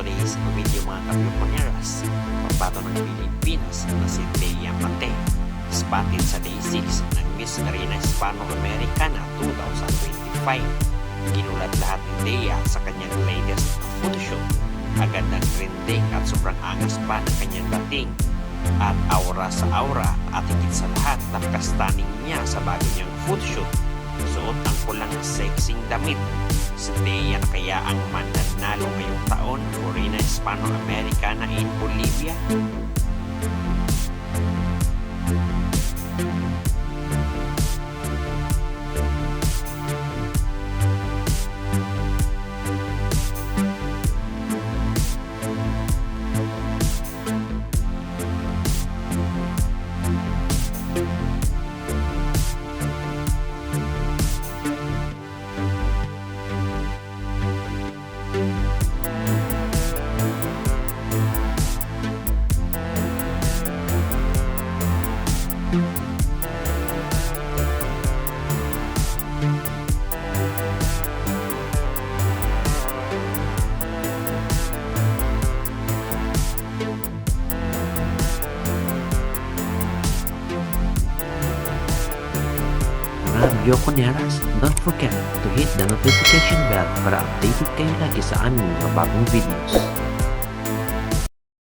today's video mga kapyoponeras, pambato ng Pilipinas na si Thea Mate, spotted sa Day 6 ng Miss Arena Hispano-Americana 2025. Ginulat lahat ni Thea sa kanyang latest photoshoot. Agad ng trending at sobrang angas pa ng kanyang dating at aura sa aura, at higit sa lahat napaka-stunning niya sa bago niyang photoshoot. Suot ang pulang sexing damit. Si Thea na kaya ang mananalo ngayong taon Arena Hispano-Americana in Bolivia? Kapyoponeras, don't forget to hit the notification bell para updated kayo lagi sa aming mga bagong videos.